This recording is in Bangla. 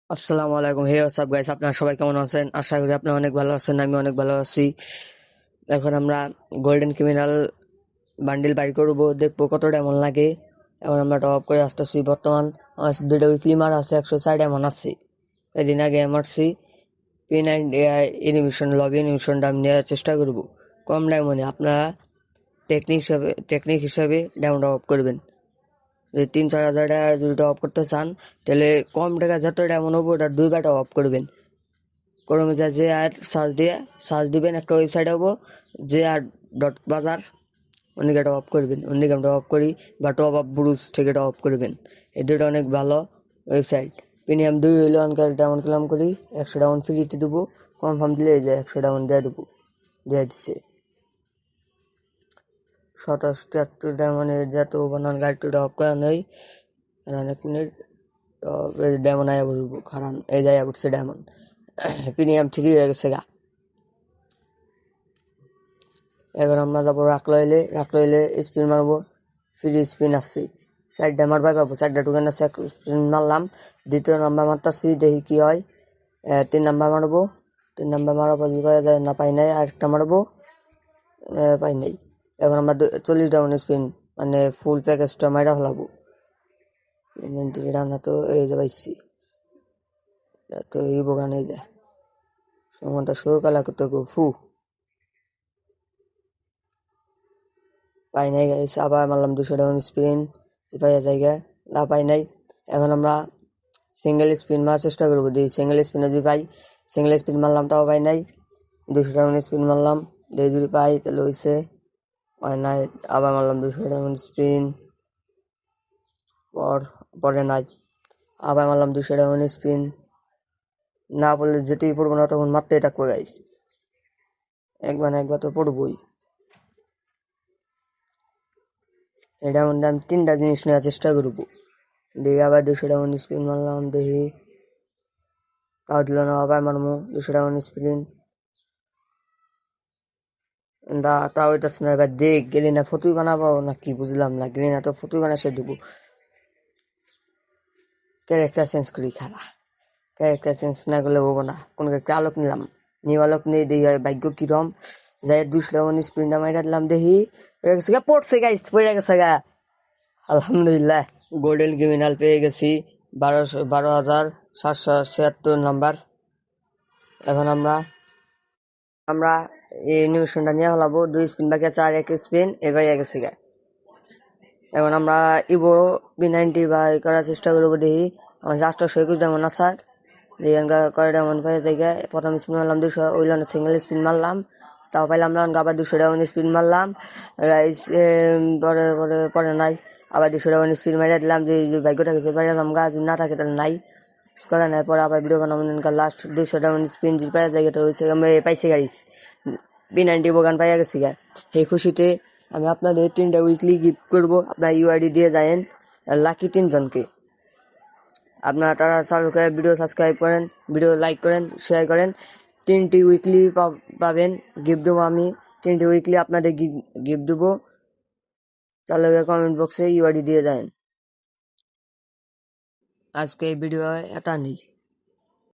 আসসালামু আলাইকুম। হে হোয়াটসঅ্যাপ গাইস, আপনারা সবাই কেমন আছেন? আশা করি আপনারা অনেক ভালো আছেন। আমি অনেক ভালো আছি। এখন আমরা গোল্ডেন ক্রিমিনাল বান্ডিল বাই করবো, দেখবো কতটা এমন লাগে। এখন আমরা টপ করে আসতেছি। বর্তমান আমার দুইটা উইকলি মার আছে, 104 এমন আছে। এদিন আগে মারছি পিন অ্যান্ড এআই এনিমেশন, লবি এনিমেশনটা আমি নেওয়ার চেষ্টা করবো কম ডায়মন্ডে। আপনারা টেকনিক হিসাবে ডায়মন্ড অফ করবেন। যদি 3-4 হাজার টাকা যদি অফ করতে চান, তাহলে কম টাকা যত ডায়মন্ড হবো ওটা 2বার অফ করবেন। ক্রোমে যা যে আর সার্চ দিবেন, একটা ওয়েবসাইট হবো যে আর .বাজার, অনেক এটা অফ করবেন। অনেক আমরা অফ করি বা টপ আপ ব্রুজ থেকে এটা অফ করবেন। এই দুটো অনেক ভালো ওয়েবসাইট। প্রিমিয়াম 2 হইলে অনকার ডাউন ক্লাম করি, 100 ডাউন ফ্রিতে দেবো। কনফার্ম দিলে এই যে 100 ডাউন দিয়ে দেবো, দিয়ে দিচ্ছে। 27 ডায়মন্ডের যত বানান গাড়িটা অফ করা নেই। অনেক মিনিট ডায়মন্ড আয়া বলবো, কারণ এই যায় উঠছে ডায়মন্ড। প্রিমিয়াম 3 হয়ে গেছে গা। এবার আমরা যাবো রাখলইলে স্পিন মারবো। ফ্রি স্পিন আসছে, 4টা মারবাই পাবো। 4টা টোকেন আছে, স্পিন মারলাম। দ্বিতীয় নাম্বার মারতাছি, দেখি কি হয়। 3 নাম্বার মারবো। 3 নাম্বার মারার পর যদি পাওয়া যায়, না পাই নাই, আরেকটা মারবো। পাই নাই। এখন আমরা 40 ডাউন স্পিন মানে ফুল প্যাকেজটা মাইরা ফেলাবো। রান্না তো এই যে পাইছি, তো এই বোগান এই যায় সমতা সকালা করতে গো ফু পাই নাই গাইস। আবার মারলাম 200 ডাউন স্পিন, পাইয়া জায়গা না পাই নাই। এখন আমরা সিঙ্গেল স্পিন মারার চেষ্টা করবো, দিই সিঙ্গেল স্পিনে যদি পাই। সিঙ্গেল স্পিন মারলাম, তাও পাই নাই। 200 ডাউন স্পিন মারলাম, দিয়ে যদি পাই তাহলে হয়েছে, পাই নাই। আবার মারলাম 200 ডাউন স্পিন, পরে নাই। আবার মারলাম 200 ডাউন স্পিন, না বললে যেতেই পড়বো না, তখন মারতেই থাকবো গাইস। একবার না একবার তো পড়বই। এটা মধ্যে আমি 3টা জিনিস নেওয়ার চেষ্টা করবো। দেখি আবার 200 ডাউন স্পিন মারলাম, দেখি তাও দিল না। আবার মারমো 200 ডাউন স্পিন, তাও হইতেছে না। এবার দেখ গেলি না ফতুই বানাবো না কি, বুঝলাম না। গেলি না তো ফতুই বানা সে দেবো। ক্যারেক্টার চেঞ্জ করি, খারা ক্যারেক্টার চেঞ্জ না করলে হবো না। কোন একটা আলোক নিলাম, নিউ আলোক নিয়ে দেখি ভাগ্য কিরম। যাই 200 ডাউন স্পিনটা মাইরা দিলাম, দেখি পড়ছে গাইস, পড়ে গেছে গা। আলহামদুলিল্লাহ, গোল্ডেন ক্রিমিনাল পেয়ে গেছি। 12,776 নাম্বার। এখন আমরা আমরা এই নিউশনটা নিয়ে হলাবো। 2 স্পিন বাকি আছে, আর 1 স্পিন এবার গেছে গা। এখন আমরা ইবো B90 বাই করার চেষ্টা করবো। দেখি আমার 821 ডায়মন্ড আসার, করে ডায়মন্ড পাই জায়গায়। প্রথম স্পিন মারলাম 200, ওইল না, সিঙ্গেল স্পিন মারলাম, তাও পাইলাম না। আবার 200 ডায়মন্ড স্পিন মারলাম, পরে পরে পরে নাই। আবার 200 ডায়মন্ড স্পিন মারিয়ে দিলাম, যে ভাগ্য থাকে পাইলাম গা, যদি না থাকে তাহলে নাই করে নাই। পরে আবার ভিডিও বানাবো। লাস্ট 200 ডায়মন্ড স্পিন যদি পাই জায়গাটা হয়েছে পাইছে গাইস। B90 বোগান পাইয়া গেছি গা। সেই খুশিতে আমি আপনাদের 3টা উইকলি গিফট করবো। আপনার ইউআইডি দিয়ে যায়েন লাকি 3জনকে। আপনারা তারা চালু করে ভিডিও সাবস্ক্রাইব করেন, ভিডিও লাইক করেন, শেয়ার করেন। 3টি উইকলি পাবেন গিফট দেবো আমি। 3টি উইকলি আপনাদের গিফট দেবো। চালু করে কমেন্ট বক্সে ইউআইডি দিয়ে যান। আজকে এই ভিডিও এটা নেই।